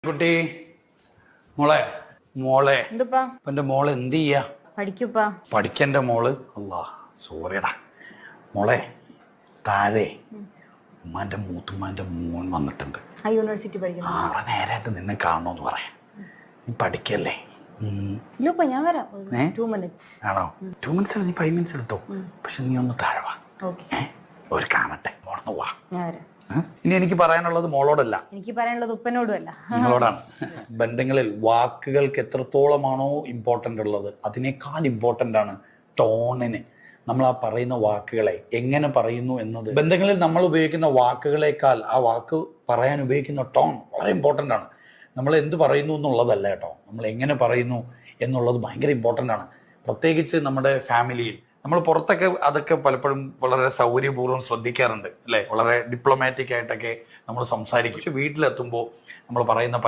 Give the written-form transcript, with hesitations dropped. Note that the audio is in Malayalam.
കുട്ടി മോളെ മോളെ എന്തുപ്പാ എന്റെ മോള് എന്ത് ചെയ്യാ പഠിക്കുപ്പാ പഠിക്കന്റെ മോള് അല്ലാ സോറിയടാ മോളെ താഴെ ഉമ്മാന്റെ മൂത്തുമ്മാന്റെ മോൻ വന്നിട്ടുണ്ട്. ആ യൂണിവേഴ്സിറ്റി പഠിക്കുന്നു. നാളെ നേരായിട്ട് നിന്നെ കാണണോന്ന് പറയാം. നീ പഠിക്കല്ലേ? ഇല്ലപ്പാ ഞാൻ വരാം. 2 minutes ആണോ? 2 minutes നീ 5 minutes എടുത്തോ. പക്ഷെ നീ ഒന്ന് താഴെ വാ. ഒരു കാണട്ടെ മോളന്ന് പോവാ. ഞാൻ വരാം. ഇനി എനിക്ക് പറയാനുള്ളത് മോളോടല്ല, എനിക്ക് പറയാനുള്ളത് ഉപ്പനോടും അല്ല, നിങ്ങളോടാണ്. ബന്ധങ്ങളിൽ വാക്കുകൾക്ക് എത്രത്തോളമാണോ ഇമ്പോർട്ടൻ്റ് ഉള്ളത് അതിനേക്കാൾ ഇമ്പോർട്ടൻ്റ് ആണ് ടോണിന്. നമ്മൾ ആ പറയുന്ന വാക്കുകളെ എങ്ങനെ പറയുന്നു എന്നത്. ബന്ധങ്ങളിൽ നമ്മൾ ഉപയോഗിക്കുന്ന വാക്കുകളേക്കാൾ ആ വാക്ക് പറയാൻ ഉപയോഗിക്കുന്ന ടോൺ വളരെ ഇമ്പോർട്ടൻ്റ് ആണ്. നമ്മൾ എന്ത് പറയുന്നു എന്നുള്ളതല്ല കേട്ടോ, നമ്മൾ എങ്ങനെ പറയുന്നു എന്നുള്ളത് ഭയങ്കര ഇമ്പോർട്ടൻ്റ് ആണ്. പ്രത്യേകിച്ച് നമ്മുടെ ഫാമിലിയിൽ. നമ്മൾ പുറത്തൊക്കെ അതൊക്കെ പലപ്പോഴും വളരെ സൗകര്യപൂർവ്വം ശ്രദ്ധിക്കാറുണ്ട് അല്ലേ, വളരെ ഡിപ്ലോമാറ്റിക് ആയിട്ടൊക്കെ നമ്മൾ സംസാരിക്കും. പക്ഷെ വീട്ടിലെത്തുമ്പോൾ നമ്മൾ പറയുന്ന